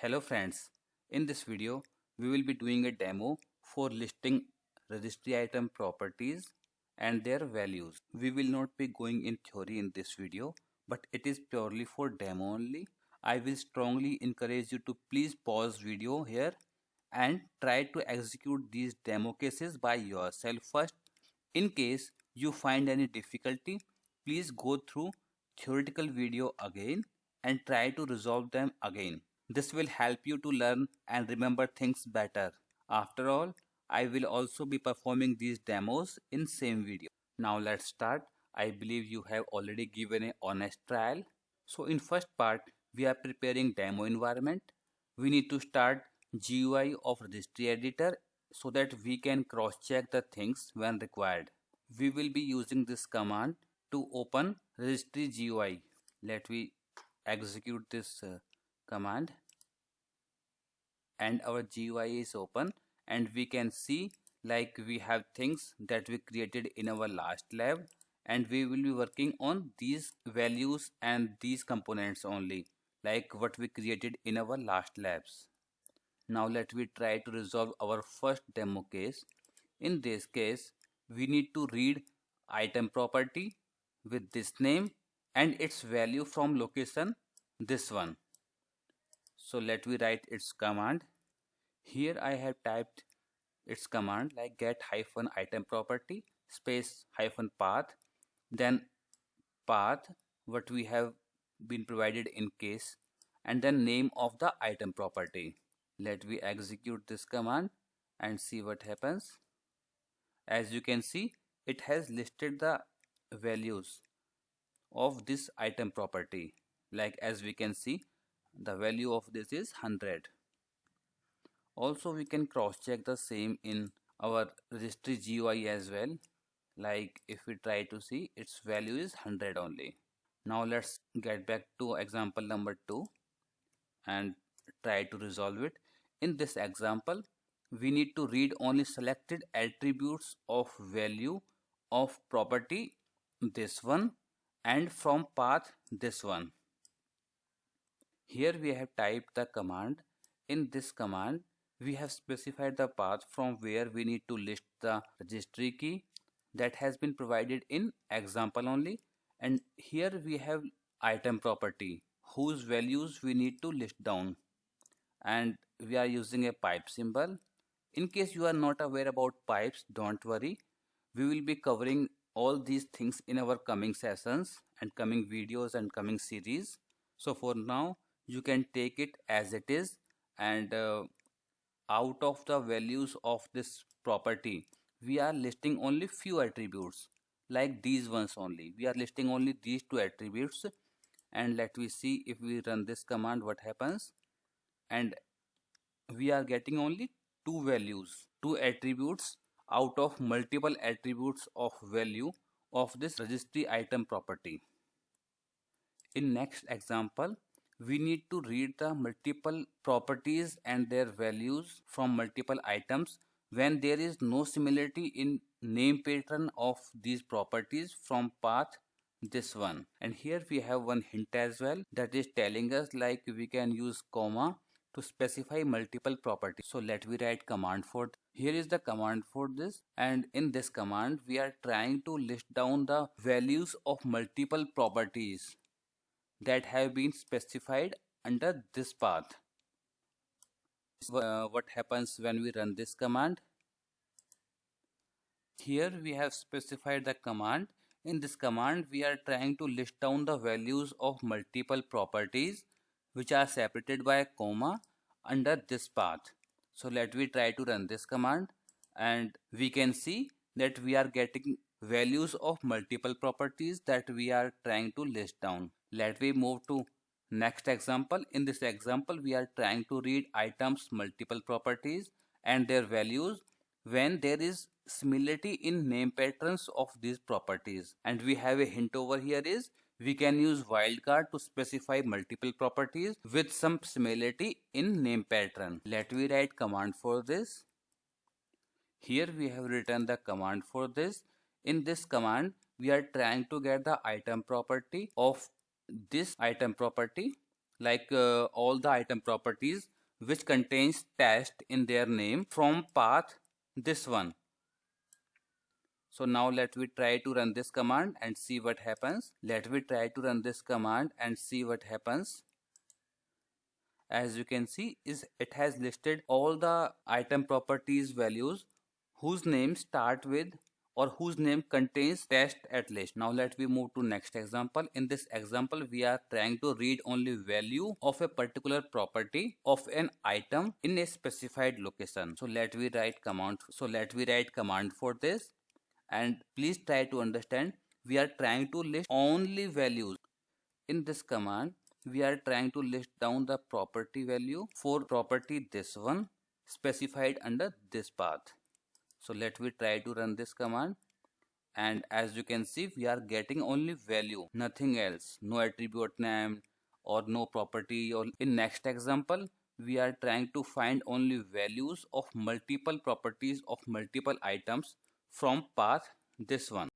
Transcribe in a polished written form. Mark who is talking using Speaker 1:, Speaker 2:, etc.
Speaker 1: Hello friends, in this video we will be doing a demo for listing registry item properties and their values. We will not be going in theory in this video, but it is purely for demo only. I will strongly encourage you to please pause video here and try to execute these demo cases by yourself first. In case you find any difficulty, please go through theoretical video again and try to resolve them again. This will help you to learn and remember things better. After all, I will also be performing these demos in same video. Now let's start. I believe you have already given a honest trial. So in first part, we are preparing demo environment. We need to start GUI of registry editor so that we can cross check the things when required. We will be using this command to open registry GUI. Let me execute this command and our GUI is open and we can see like we have things that we created in our last lab and we will be working on these values and these components only like what we created in our last labs. Now let me try to resolve our first demo case. In this case we need to read item property with this name and its value from location this one. So let me write its command. Here I have typed its command like get hyphen item property space hyphen path, then path what we have been provided in case, and then name of the item property. Let me execute this command and see what happens. As you can see, it has listed the values of this item property. Like as we can see, the value of this is 100. Also we can cross check the same in our registry GUI as well. Like if we try to see, its value is 100 only. Now let's get back to example number 2 and try to resolve it. In this example, we need to read only selected attributes of value of property this one and from path this one. Here we have typed the command. In this command we have specified the path from where we need to list the registry key that has been provided in example only, and here we have item property whose values we need to list down, and we are using a pipe symbol. In case you are not aware about pipes, don't worry, we will be covering all these things in our coming sessions and coming videos and coming series. So for now you can take it as it is, and out of the values of this property we are listing only few attributes like these ones only. We are listing only these two attributes, and let me see if we run this command what happens, and we are getting only two values, two attributes out of multiple attributes of value of this registry item property. In next example, we need to read the multiple properties and their values from multiple items when there is no similarity in name pattern of these properties from path this one. And here we have one hint as well that is telling us like we can use comma to specify multiple properties. So let me write command for here is the command for this, and in this command we are trying to list down the values of multiple properties that have been specified under this path. What happens when we run this command? Here we have specified the command. In this command we are trying to list down the values of multiple properties which are separated by a comma under this path. So let me try to run this command, and we can see that we are getting values of multiple properties that we are trying to list down. Let me move to next example. In this example we are trying to read items multiple properties and their values when there is similarity in name patterns of these properties, and we have a hint over here is we can use wildcard to specify multiple properties with some similarity in name pattern. Let me write command for this. Here we have written the command for this. In this command we are trying to get the item property of this item property like all the item properties which contains test in their name from path this one. So now let me try to run this command and see what happens. Let me try to run this command and see what happens. As you can see, it has listed all the item properties values whose name start with or whose name contains test at list. Now let me move to next example. In this example, we are trying to read only value of a particular property of an item in a specified location. So let me write command for this, and please try to understand we are trying to list only values. In this command, we are trying to list down the property value for property this one specified under this path. So let me try to run this command, and as you can see, we are getting only value, nothing else, no attribute name or no property. Or in next example, we are trying to find only values of multiple properties of multiple items from path this one.